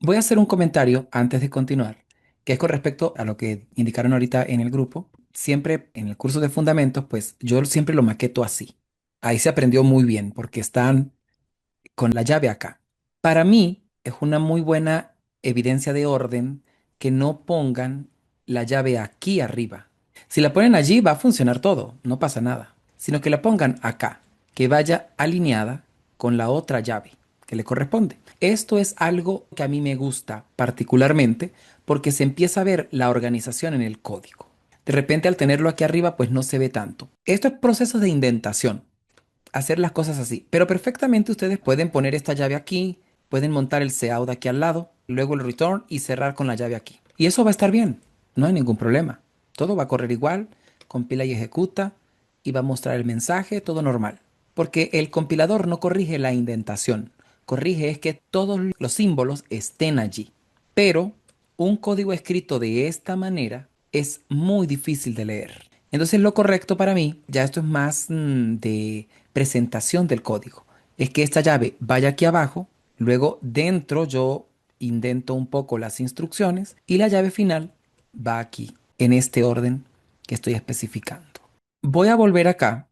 Voy a hacer un comentario antes de continuar, que es con respecto a lo que indicaron ahorita en el grupo. Siempre en el curso de fundamentos, pues yo siempre lo maqueto así. Ahí se aprendió muy bien porque están con la llave acá. Para mí es una muy buena evidencia de orden que no pongan la llave aquí arriba. Si la ponen allí va a funcionar todo, no pasa nada, sino que la pongan acá, que vaya alineada con la otra llave que le corresponde. Esto es algo que a mí me gusta particularmente porque se empieza a ver la organización en el código. De repente al tenerlo aquí arriba pues no se ve tanto. Esto es proceso de indentación, hacer las cosas así. Pero perfectamente ustedes pueden poner esta llave aquí, pueden montar el cout aquí al lado, luego el return y cerrar con la llave aquí. Y eso va a estar bien, no hay ningún problema. Todo va a correr igual, compila y ejecuta y va a mostrar el mensaje, todo normal. Porque el compilador no corrige la indentación, corrige es que todos los símbolos estén allí. Pero un código escrito de esta manera es muy difícil de leer. Entonces lo correcto para mí, ya esto es más de presentación del código, es que esta llave vaya aquí abajo, luego dentro yo indento un poco las instrucciones y la llave final va aquí, en este orden que estoy especificando. Voy a volver acá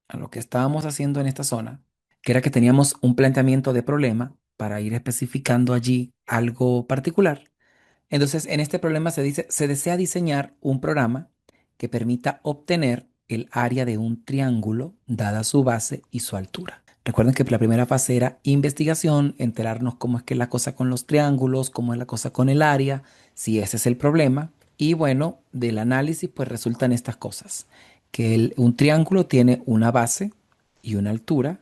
a lo que estábamos haciendo en esta zona, que era que teníamos un planteamiento de problema para ir especificando allí algo particular. Entonces, en este problema se dice, se desea diseñar un programa que permita obtener el área de un triángulo dada su base y su altura. Recuerden que la primera fase era investigación, enterarnos cómo es que es la cosa con los triángulos, cómo es la cosa con el área, si ese es el problema. Y bueno, del análisis pues resultan estas cosas, que un triángulo tiene una base y una altura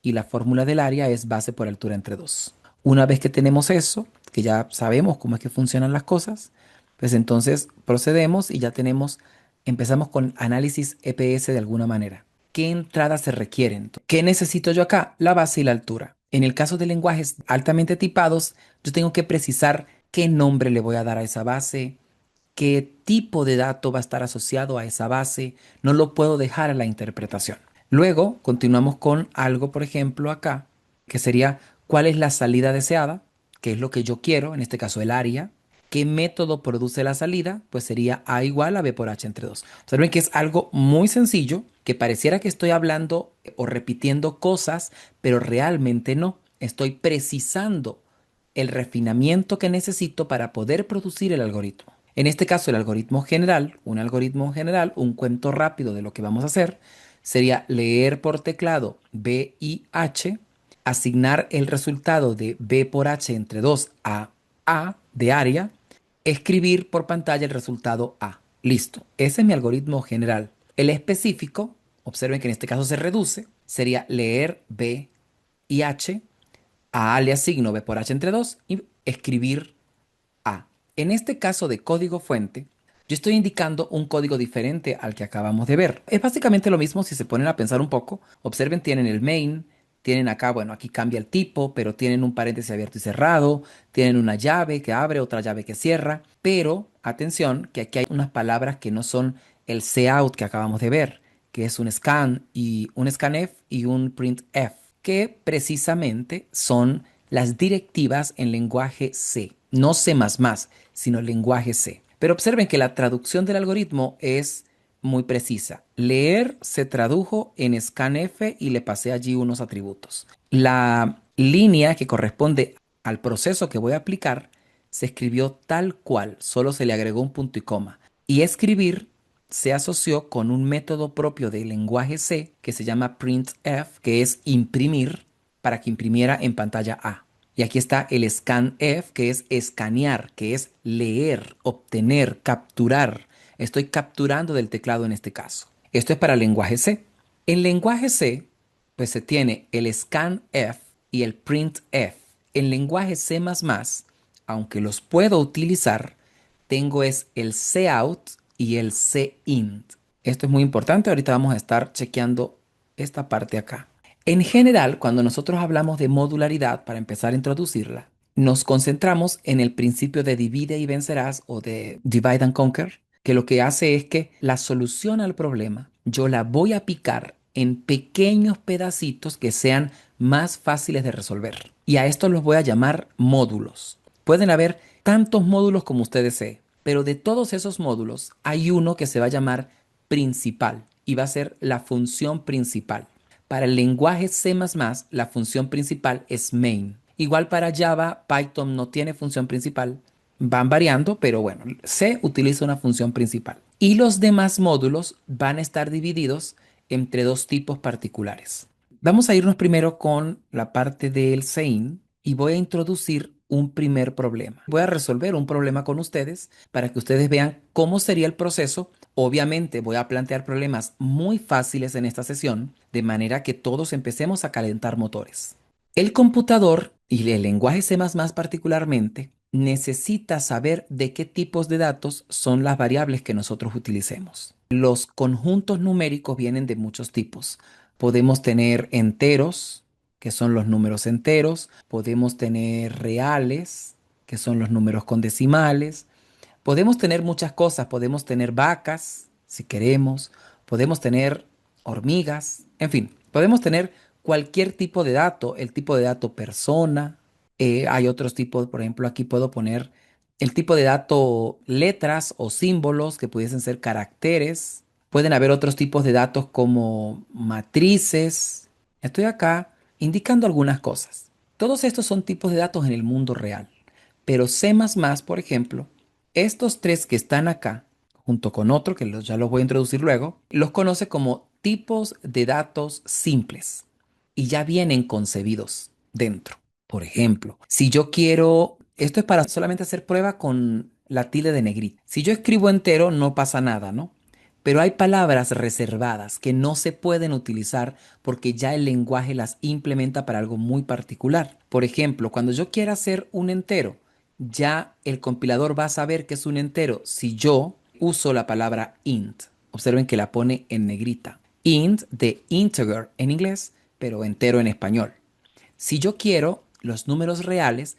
y la fórmula del área es base por altura entre 2. Una vez que tenemos eso, que ya sabemos cómo es que funcionan las cosas, pues entonces procedemos y ya tenemos, empezamos con análisis EPS de alguna manera. ¿Qué entradas se requieren? ¿Qué necesito yo acá? La base y la altura. En el caso de lenguajes altamente tipados, yo tengo que precisar qué nombre le voy a dar a esa base, qué tipo de dato va a estar asociado a esa base. No lo puedo dejar a la interpretación. Luego continuamos con algo, por ejemplo, acá, que sería cuál es la salida deseada, qué es lo que yo quiero, en este caso el área. ¿Qué método produce la salida? Pues sería A igual a B por H entre 2. Observen que es algo muy sencillo, que pareciera que estoy hablando o repitiendo cosas, pero realmente no. Estoy precisando el refinamiento que necesito para poder producir el algoritmo. En este caso, el algoritmo general, un algoritmo general, un cuento rápido de lo que vamos a hacer, sería leer por teclado B y H, asignar el resultado de B por H entre 2 a A de área, escribir por pantalla el resultado A. Listo, ese es mi algoritmo general. El específico, observen que en este caso se reduce, sería leer B y H, a le asigno B por H entre 2 y escribir A. En este caso de código fuente, yo estoy indicando un código diferente al que acabamos de ver. Es básicamente lo mismo si se ponen a pensar un poco. Observen, tienen el main, tienen acá, bueno, aquí cambia el tipo, pero tienen un paréntesis abierto y cerrado, tienen una llave que abre, otra llave que cierra, pero atención, que aquí hay unas palabras que no son el cout que acabamos de ver, que es un scan y un scanf y un printf, que precisamente son las directivas en lenguaje C, no C++, sino lenguaje C. Pero observen que la traducción del algoritmo es muy precisa. Leer se tradujo en scanf y le pasé allí unos atributos. La línea que corresponde al proceso que voy a aplicar se escribió tal cual, solo se le agregó un punto y coma. Y escribir se asoció con un método propio del lenguaje C que se llama printf, que es imprimir para que imprimiera en pantalla A. Y aquí está el scanf, que es escanear, que es leer, obtener, capturar. Estoy capturando del teclado en este caso. Esto es para el lenguaje C. En lenguaje C, pues se tiene el scanf y el printf. En lenguaje C++, aunque los puedo utilizar, tengo es el cout y el cint. Esto es muy importante. Ahorita vamos a estar chequeando esta parte acá. En general, cuando nosotros hablamos de modularidad, para empezar a introducirla, nos concentramos en el principio de divide y vencerás o de divide and conquer, que lo que hace es que la solución al problema yo la voy a picar en pequeños pedacitos que sean más fáciles de resolver. Y a esto los voy a llamar módulos. Pueden haber tantos módulos como usted desee, pero de todos esos módulos hay uno que se va a llamar principal y va a ser la función principal. Para el lenguaje C++, la función principal es main. Igual para Java, Python no tiene función principal. Van variando, pero bueno, C utiliza una función principal. Y los demás módulos van a estar divididos entre dos tipos particulares. Vamos a irnos primero con la parte del SEIN y voy a introducir un primer problema. Voy a resolver un problema con ustedes para que ustedes vean cómo sería el proceso. Obviamente voy a plantear problemas muy fáciles en esta sesión, de manera que todos empecemos a calentar motores. El computador y el lenguaje C++ particularmente necesita saber de qué tipos de datos son las variables que nosotros utilicemos. Los conjuntos numéricos vienen de muchos tipos. Podemos tener enteros, que son los números enteros. Podemos tener reales, que son los números con decimales. Podemos tener muchas cosas. Podemos tener vacas, si queremos. Podemos tener hormigas. En fin, podemos tener cualquier tipo de dato. El tipo de dato persona. Hay otros tipos, por ejemplo, aquí puedo poner el tipo de dato letras o símbolos que pudiesen ser caracteres. Pueden haber otros tipos de datos como matrices. Estoy acá indicando algunas cosas. Todos estos son tipos de datos en el mundo real. Pero C++, por ejemplo, estos tres que están acá, junto con otro que ya los voy a introducir luego, los conoce como tipos de datos simples y ya vienen concebidos dentro. Por ejemplo, si yo quiero, esto es para solamente hacer prueba con la tilde de negrita. Si yo escribo entero, no pasa nada, ¿no? Pero hay palabras reservadas que no se pueden utilizar porque ya el lenguaje las implementa para algo muy particular. Por ejemplo, cuando yo quiera hacer un entero, ya el compilador va a saber que es un entero si yo uso la palabra int. Observen que la pone en negrita. Int de integer en inglés, pero entero en español. Si yo quiero los números reales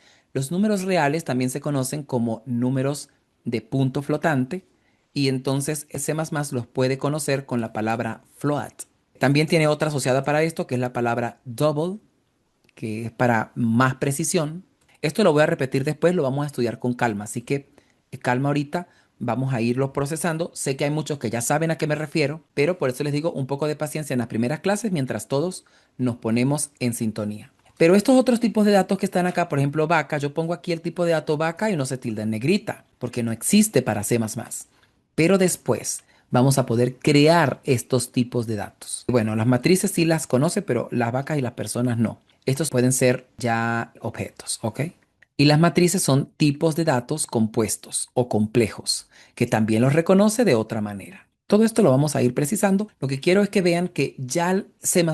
también se conocen como números de punto flotante y entonces C++ los puede conocer con la palabra float. También tiene otra asociada para esto que es la palabra double, que es para más precisión. Esto lo voy a repetir después, lo vamos a estudiar con calma, así que calma ahorita, vamos a irlo procesando. Sé que hay muchos que ya saben a qué me refiero, pero por eso les digo un poco de paciencia en las primeras clases mientras todos nos ponemos en sintonía. Pero estos otros tipos de datos que están acá, por ejemplo, vaca, yo pongo aquí el tipo de dato vaca y no se tilda en negrita, porque no existe para C++. Pero después vamos a poder crear estos tipos de datos. Bueno, las matrices sí las conoce, pero las vacas y las personas no. Estos pueden ser ya objetos, ¿ok? Y las matrices son tipos de datos compuestos o complejos, que también los reconoce de otra manera. Todo esto lo vamos a ir precisando. Lo que quiero es que vean que ya el C++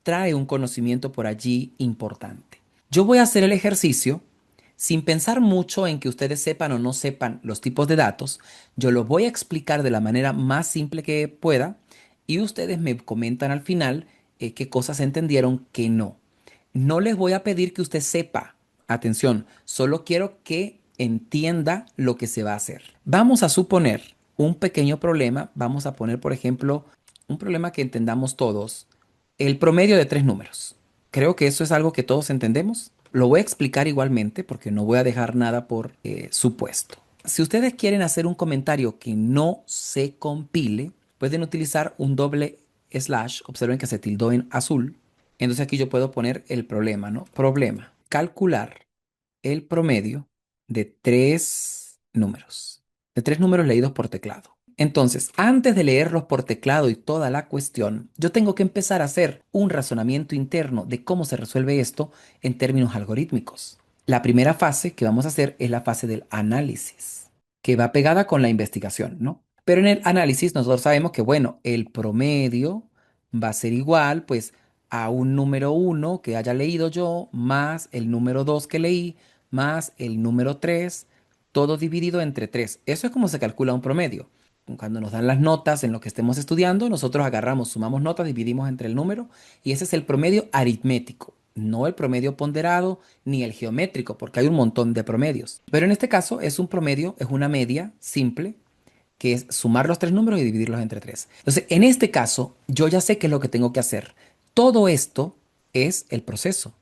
trae un conocimiento por allí importante. Yo voy a hacer el ejercicio sin pensar mucho en que ustedes sepan o no sepan los tipos de datos. Yo lo voy a explicar de la manera más simple que pueda y ustedes me comentan al final qué cosas entendieron que no. No les voy a pedir que usted sepa. Atención, solo quiero que entienda lo que se va a hacer. Vamos a suponer un pequeño problema. Vamos a poner, por ejemplo, un problema que entendamos todos. El promedio de tres números. Creo que eso es algo que todos entendemos. Lo voy a explicar igualmente porque no voy a dejar nada por supuesto. Si ustedes quieren hacer un comentario que no se compile, pueden utilizar un doble slash. Observen que se tildó en azul. Entonces aquí yo puedo poner el problema, ¿no? Problema. Calcular el promedio de tres números. De tres números leídos por teclado. Entonces, antes de leerlos por teclado y toda la cuestión, yo tengo que empezar a hacer un razonamiento interno de cómo se resuelve esto en términos algorítmicos. La primera fase que vamos a hacer es la fase del análisis, que va pegada con la investigación, ¿no? Pero en el análisis nosotros sabemos que, bueno, el promedio va a ser igual, pues, a un número uno que haya leído yo, más el número 2 que leí, más el número 3, todo dividido entre 3. Eso es como se calcula un promedio. Cuando nos dan las notas en lo que estemos estudiando, nosotros agarramos, sumamos notas, dividimos entre el número y ese es el promedio aritmético, no el promedio ponderado ni el geométrico, porque hay un montón de promedios. Pero en este caso es un promedio, es una media simple, que es sumar los tres números y dividirlos entre tres. Entonces, en este caso, yo ya sé qué es lo que tengo que hacer. Todo esto es el proceso.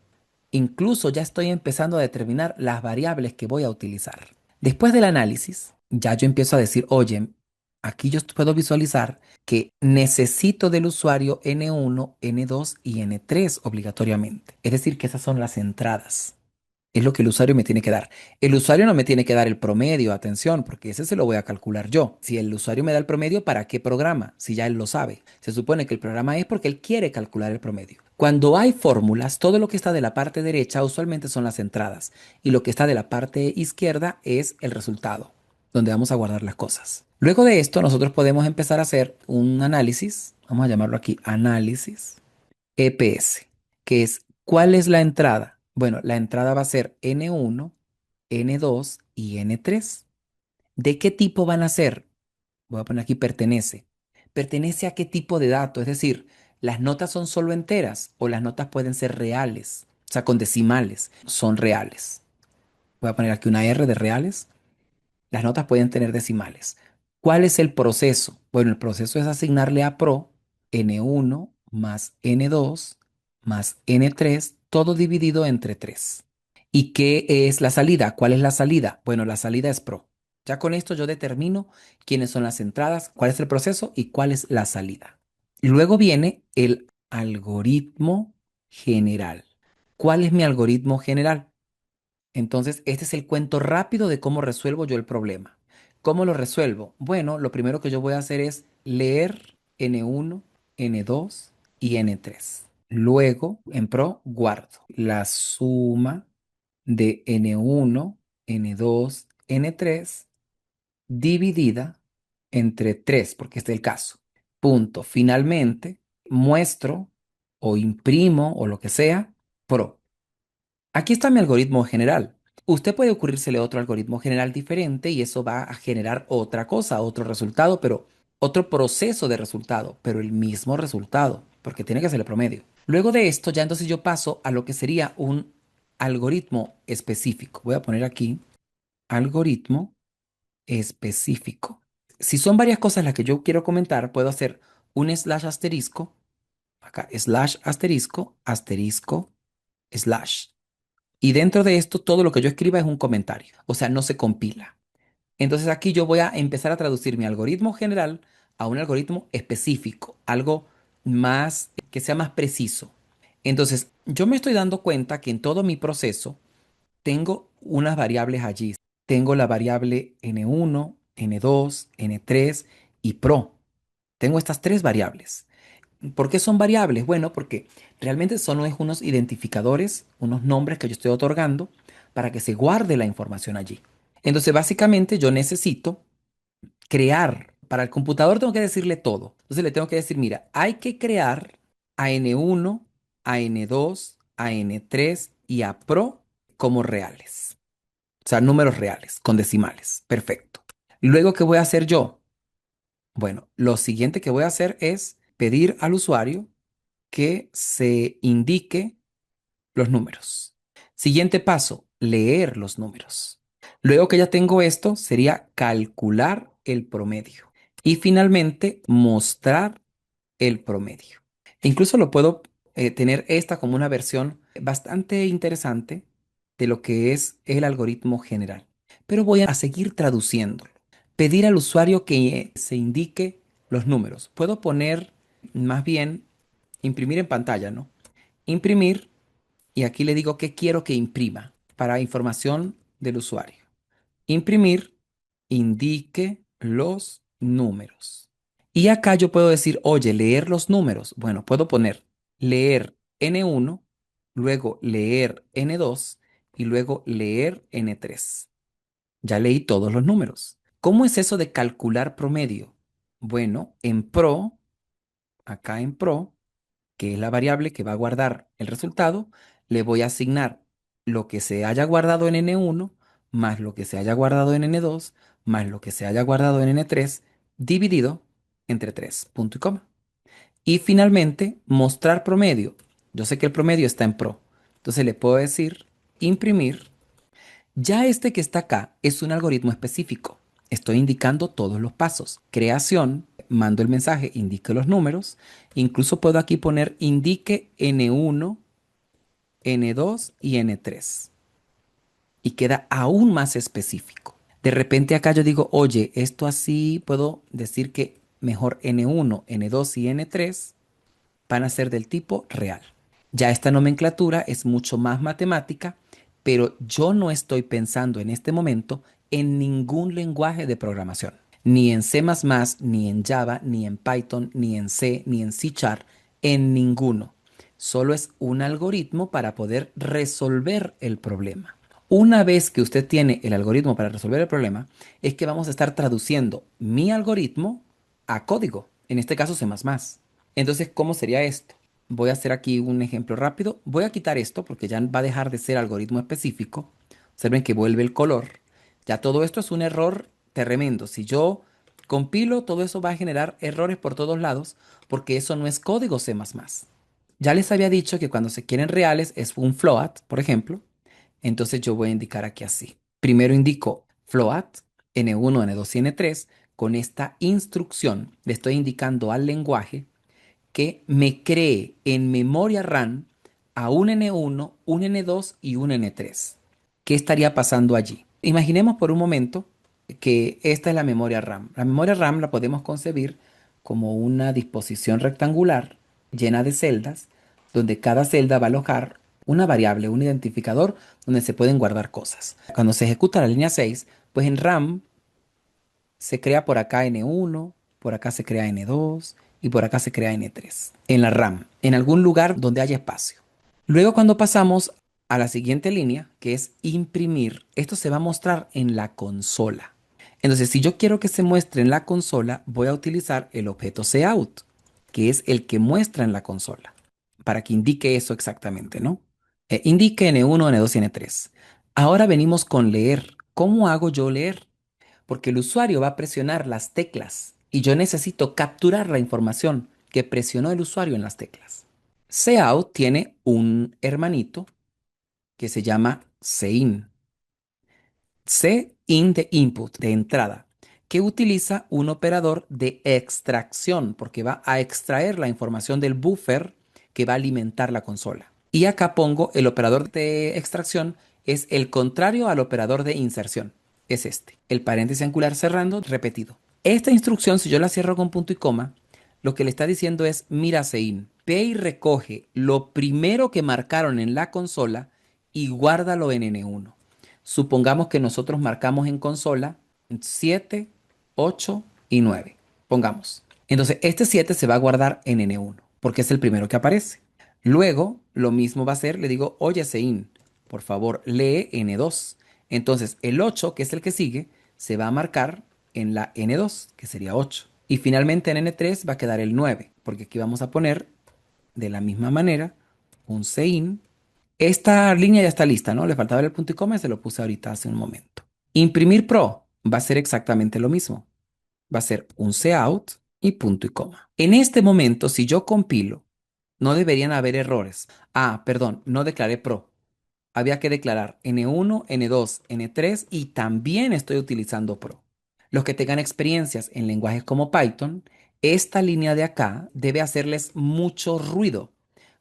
Incluso ya estoy empezando a determinar las variables que voy a utilizar. Después del análisis, ya yo empiezo a decir, oye, aquí yo puedo visualizar que necesito del usuario N1, N2 y N3 obligatoriamente. Es decir, que esas son las entradas. Es lo que el usuario me tiene que dar. El usuario no me tiene que dar el promedio, atención, porque ese se lo voy a calcular yo. Si el usuario me da el promedio, ¿para qué programa? Si ya él lo sabe. Se supone que el programa es porque él quiere calcular el promedio. Cuando hay fórmulas, todo lo que está de la parte derecha usualmente son las entradas y lo que está de la parte izquierda es el resultado, donde vamos a guardar las cosas. Luego de esto, nosotros podemos empezar a hacer un análisis, vamos a llamarlo aquí análisis EPS, que es ¿cuál es la entrada? Bueno, la entrada va a ser N1, N2 y N3. ¿De qué tipo van a ser? Voy a poner aquí pertenece. ¿Pertenece a qué tipo de dato? Es decir, ¿las notas son solo enteras o las notas pueden ser reales? O sea, con decimales. Son reales. Voy a poner aquí una R de reales. Las notas pueden tener decimales. ¿Cuál es el proceso? Bueno, el proceso es asignarle a Pro N1 más N2 más N3, todo dividido entre 3. ¿Y qué es la salida? ¿Cuál es la salida? Bueno, la salida es Pro. Ya con esto yo determino quiénes son las entradas, cuál es el proceso y cuál es la salida. Y luego viene el algoritmo general. ¿Cuál es mi algoritmo general? Entonces, este es el cuento rápido de cómo resuelvo yo el problema. ¿Cómo lo resuelvo? Bueno, lo primero que yo voy a hacer es leer N1, N2 y N3. Luego, en pro, guardo la suma de N1, N2, N3 dividida entre 3, porque este es el caso. Punto. Finalmente, muestro o imprimo o lo que sea, pro. Aquí está mi algoritmo general. Usted puede ocurrírsele otro algoritmo general diferente y eso va a generar otra cosa, otro resultado, pero otro proceso de resultado, pero el mismo resultado, porque tiene que ser el promedio. Luego de esto, ya entonces yo paso a lo que sería un algoritmo específico. Voy a poner aquí algoritmo específico. Si son varias cosas las que yo quiero comentar, puedo hacer un slash asterisco, acá slash asterisco, asterisco, slash. Y dentro de esto, todo lo que yo escriba es un comentario, o sea, no se compila. Entonces aquí yo voy a empezar a traducir mi algoritmo general a un algoritmo específico, algo más que sea más preciso. Entonces, yo me estoy dando cuenta que en todo mi proceso tengo unas variables allí. Tengo la variable N1, N2, N3 y Pro. Tengo estas tres variables. ¿Por qué son variables? Bueno, porque realmente son unos identificadores, unos nombres que yo estoy otorgando para que se guarde la información allí. Entonces, básicamente yo necesito crear. Para el computador tengo que decirle todo. Entonces le tengo que decir, mira, hay que crear a N1, a N2, a N3 y a Pro como reales. O sea, números reales, con decimales. Perfecto. Luego, ¿qué voy a hacer yo? Bueno, lo siguiente que voy a hacer es pedir al usuario que se indique los números. Siguiente paso, leer los números. Luego que ya tengo esto, sería calcular el promedio. Y finalmente, mostrar el promedio. Incluso lo puedo tener esta como una versión bastante interesante de lo que es el algoritmo general. Pero voy a seguir traduciéndolo. Pedir al usuario que se indique los números. Puedo poner más bien imprimir en pantalla, ¿no? Imprimir y aquí le digo que quiero que imprima para información del usuario. Imprimir, indique los números. Y acá yo puedo decir, oye, leer los números. Bueno, puedo poner leer N1, luego leer N2 y luego leer N3. Ya leí todos los números. ¿Cómo es eso de calcular promedio? Bueno, en Pro, acá en Pro, que es la variable que va a guardar el resultado, le voy a asignar lo que se haya guardado en N1 más lo que se haya guardado en N2 más lo que se haya guardado en N3 dividido entre 3, punto y coma. Y finalmente, mostrar promedio. Yo sé que el promedio está en Pro. Entonces le puedo decir imprimir. Ya este que está acá es un algoritmo específico. Estoy indicando todos los pasos. Creación, mando el mensaje, indique los números. Incluso puedo aquí poner indique N1 N2 y N3. Y queda aún más específico. De repente acá yo digo, oye, esto así puedo decir que mejor N1, N2 y N3 van a ser del tipo real. Ya esta nomenclatura es mucho más matemática, pero yo no estoy pensando en este momento en ningún lenguaje de programación. Ni en C++, ni en Java, ni en Python, ni en C, ni en C Sharp, en ninguno. Solo es un algoritmo para poder resolver el problema. Una vez que usted tiene el algoritmo para resolver el problema, es que vamos a estar traduciendo mi algoritmo a código, en este caso C++. Entonces, ¿cómo sería esto? Voy a hacer aquí un ejemplo rápido. Voy a quitar esto porque ya va a dejar de ser algoritmo específico. Observen que vuelve el color. Ya todo esto es un error tremendo. Si yo compilo, todo eso va a generar errores por todos lados porque eso no es código C++. Ya les había dicho que cuando se quieren reales es un float, por ejemplo. Entonces yo voy a indicar aquí así. Primero indico float n1, n2 y n3. Con esta instrucción le estoy indicando al lenguaje que me cree en memoria RAM a un N1, un N2 y un N3. ¿Qué estaría pasando allí? Imaginemos por un momento que esta es la memoria RAM. La memoria RAM la podemos concebir como una disposición rectangular llena de celdas, donde cada celda va a alojar una variable, un identificador donde se pueden guardar cosas. Cuando se ejecuta la línea 6, pues en RAM se crea por acá N1, por acá se crea N2 y por acá se crea N3. En la RAM, en algún lugar donde haya espacio. Luego cuando pasamos a la siguiente línea, que es imprimir, esto se va a mostrar en la consola. Entonces, si yo quiero que se muestre en la consola, voy a utilizar el objeto cout, que es el que muestra en la consola, para que indique eso exactamente, ¿no? Indique N1, N2 y N3. Ahora venimos con leer. ¿Cómo hago yo leer? Porque el usuario va a presionar las teclas y yo necesito capturar la información que presionó el usuario en las teclas. Cout tiene un hermanito que se llama Cin. Cin de input, de entrada, que utiliza un operador de extracción porque va a extraer la información del buffer que va a alimentar la consola. Y acá pongo el operador de extracción es el contrario al operador de inserción. Es este, el paréntesis angular cerrando repetido. Esta instrucción, si yo la cierro con punto y coma, lo que le está diciendo es, mira, Sein, ve y recoge lo primero que marcaron en la consola y guárdalo en N1. Supongamos que nosotros marcamos en consola 7, 8 y 9. Pongamos. Entonces, este 7 se va a guardar en N1, porque es el primero que aparece. Luego, lo mismo va a ser, le digo, oye, Sein, por favor, lee N2. Entonces, el 8, que es el que sigue, se va a marcar en la N2, que sería 8. Y finalmente en N3 va a quedar el 9, porque aquí vamos a poner de la misma manera un Sein. Esta línea ya está lista, ¿no? Le faltaba el punto y coma y se lo puse ahorita hace un momento. Imprimir Pro va a ser exactamente lo mismo. Va a ser un cout y punto y coma. En este momento, si yo compilo, no deberían haber errores. Ah, perdón, no declaré Pro. Había que declarar N1, N2, N3 y también estoy utilizando Pro. Los que tengan experiencias en lenguajes como Python, esta línea de acá debe hacerles mucho ruido,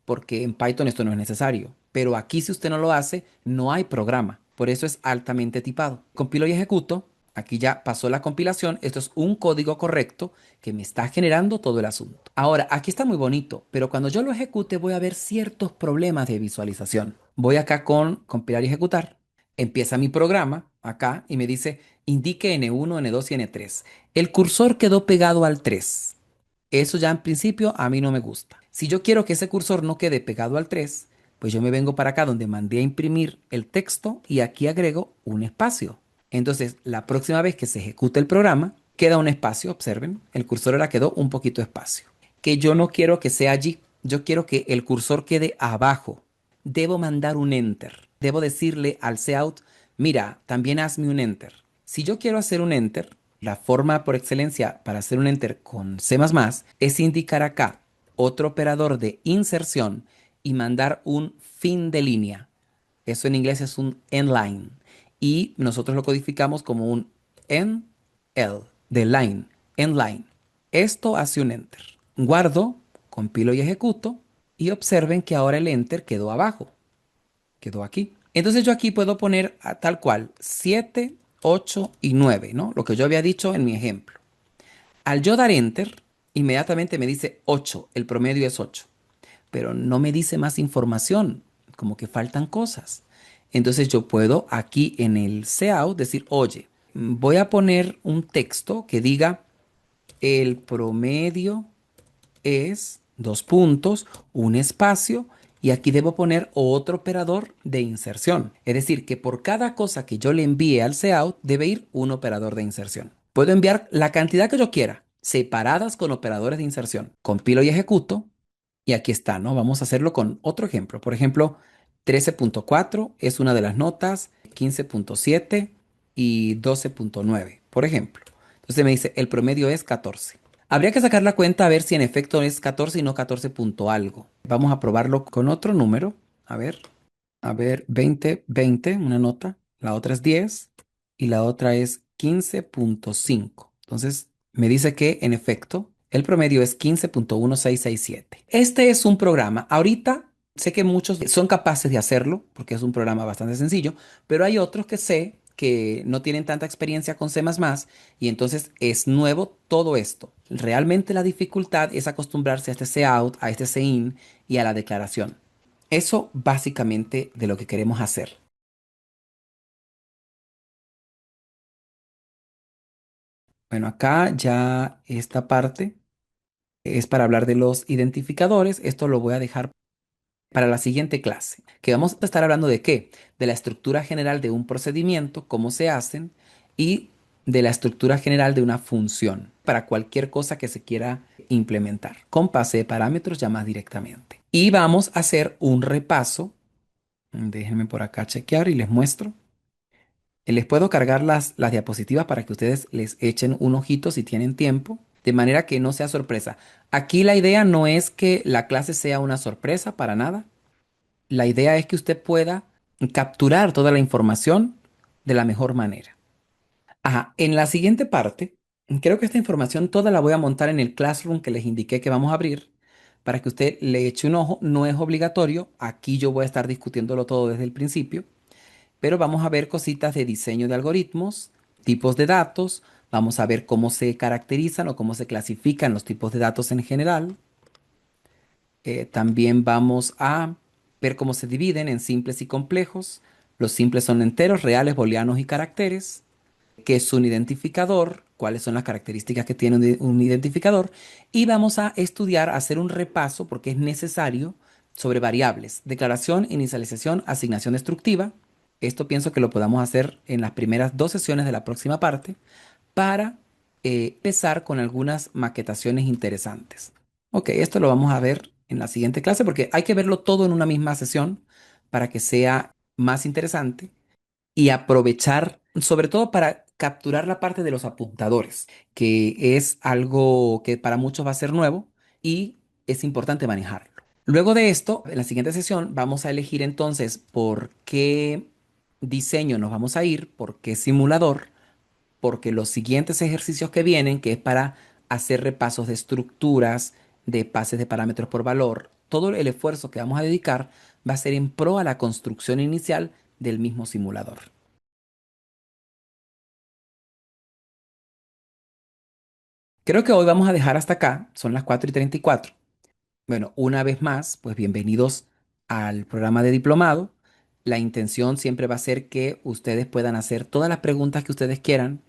porque en Python esto no es necesario. Pero aquí si usted no lo hace, no hay programa. Por eso es altamente tipado. Compilo y ejecuto. Aquí ya pasó la compilación. Esto es un código correcto que me está generando todo el asunto. Ahora, aquí está muy bonito, pero cuando yo lo ejecute voy a ver ciertos problemas de visualización. Voy acá con compilar y ejecutar. Empieza mi programa acá y me dice indique N1, N2 y N3. El cursor quedó pegado al 3. Eso ya en principio a mí no me gusta. Si yo quiero que ese cursor no quede pegado al 3, pues yo me vengo para acá donde mandé a imprimir el texto y aquí agrego un espacio. Entonces, la próxima vez que se ejecute el programa, queda un espacio, observen, el cursor ahora quedó un poquito espacio. Que yo no quiero que sea allí, yo quiero que el cursor quede abajo. Debo mandar un enter. Debo decirle al cout, mira, también hazme un enter. Si yo quiero hacer un enter, la forma por excelencia para hacer un enter con C++ es indicar acá otro operador de inserción y mandar un fin de línea. Eso en inglés es un endline. Y nosotros lo codificamos como un end L de line, endline. Esto hace un enter. Guardo, compilo y ejecuto y observen que ahora el enter quedó abajo. quedó aquí. Entonces yo aquí puedo poner tal cual 7, 8 y 9, ¿no? Lo que yo había dicho en mi ejemplo. Al yo dar enter, inmediatamente me dice 8, el promedio es 8, pero no me dice más información, como que faltan cosas. Entonces yo puedo aquí en el cout decir, oye, voy a poner un texto que diga el promedio es dos puntos, un espacio, y aquí debo poner otro operador de inserción. Es decir, que por cada cosa que yo le envíe al cout debe ir un operador de inserción. Puedo enviar la cantidad que yo quiera, separadas con operadores de inserción. Compilo y ejecuto, y aquí está, ¿no? Vamos a hacerlo con otro ejemplo. Por ejemplo, 13.4 es una de las notas, 15.7 y 12.9, por ejemplo. Entonces me dice, el promedio es 14. Habría que sacar la cuenta a ver si en efecto es 14 y no 14 punto algo. Vamos a probarlo con otro número. A ver, 20, 20, una nota. La otra es 10 y la otra es 15.5. Entonces me dice que en efecto el promedio es 15.1667. Este es un programa. Ahorita sé que muchos son capaces de hacerlo porque es un programa bastante sencillo, pero hay otros que sé que no tienen tanta experiencia con C++ y entonces es nuevo todo esto. Realmente la dificultad es acostumbrarse a este cout, a este cin y a la declaración. Eso básicamente de lo que queremos hacer. Bueno, acá ya esta parte es para hablar de los identificadores. Esto lo voy a dejar para la siguiente clase, que vamos a estar hablando de qué, de la estructura general de un procedimiento, cómo se hacen, y de la estructura general de una función para cualquier cosa que se quiera implementar, con base de parámetros ya más directamente. Y vamos a hacer un repaso. Déjenme por acá chequear y les muestro. Les puedo cargar las diapositivas para que ustedes les echen un ojito si tienen tiempo, de manera que no sea sorpresa. Aquí la idea no es que la clase sea una sorpresa para nada. La idea es que usted pueda capturar toda la información de la mejor manera. Ajá, en la siguiente parte, creo que esta información toda la voy a montar en el Classroom que les indiqué que vamos a abrir para que usted le eche un ojo. No es obligatorio, aquí yo voy a estar discutiéndolo todo desde el principio, pero vamos a ver cositas de diseño de algoritmos, tipos de datos, vamos a ver cómo se caracterizan o cómo se clasifican los tipos de datos en general. También vamos a ver cómo se dividen en simples y complejos. Los simples son enteros, reales, booleanos y caracteres. ¿Qué es un identificador? ¿Cuáles son las características que tiene un identificador? Y vamos a estudiar, hacer un repaso, porque es necesario, sobre variables. Declaración, inicialización, asignación destructiva. Esto pienso que lo podamos hacer en las primeras dos sesiones de la próxima parte para empezar con algunas maquetaciones interesantes. Ok, esto lo vamos a ver en la siguiente clase porque hay que verlo todo en una misma sesión para que sea más interesante y aprovechar, sobre todo para capturar la parte de los apuntadores, que es algo que para muchos va a ser nuevo y es importante manejarlo. Luego de esto, en la siguiente sesión vamos a elegir entonces por qué diseño nos vamos a ir, por qué simulador, porque los siguientes ejercicios que vienen, que es para hacer repasos de estructuras, de pases de parámetros por valor, todo el esfuerzo que vamos a dedicar va a ser en pro a la construcción inicial del mismo simulador. Creo que hoy vamos a dejar hasta acá, son las 4:34. Bueno, una vez más, pues bienvenidos al programa de diplomado. La intención siempre va a ser que ustedes puedan hacer todas las preguntas que ustedes quieran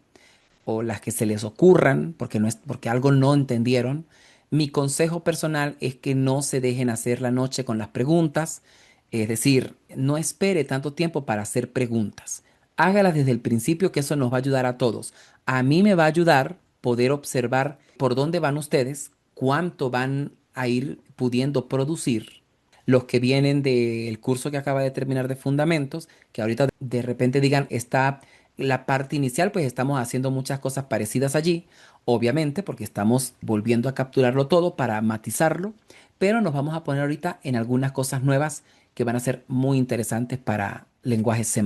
o las que se les ocurran, porque no es porque algo no entendieron. Mi consejo personal es que no se dejen hacer la noche con las preguntas, es decir, no espere tanto tiempo para hacer preguntas. Hágalas desde el principio, que eso nos va a ayudar a todos. A mí me va a ayudar poder observar por dónde van ustedes, cuánto van a ir pudiendo producir los que vienen del curso que acaba de terminar de fundamentos, que ahorita de repente digan, está la parte inicial, pues estamos haciendo muchas cosas parecidas allí, obviamente, porque estamos volviendo a capturarlo todo para matizarlo, pero nos vamos a poner ahorita en algunas cosas nuevas que van a ser muy interesantes para lenguajes C++.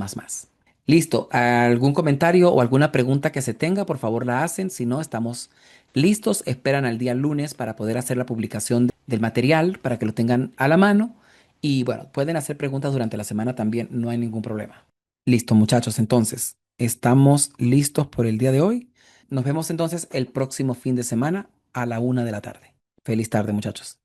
Listo, ¿algún comentario o alguna pregunta que se tenga? Por favor la hacen, si no, estamos listos, esperan al día lunes para poder hacer la publicación del material, para que lo tengan a la mano Y bueno, pueden hacer preguntas durante la semana también, no hay ningún problema. Listo, muchachos, entonces, estamos listos por el día de hoy. Nos vemos entonces el próximo fin de semana a la 1 de la tarde. Feliz tarde, muchachos.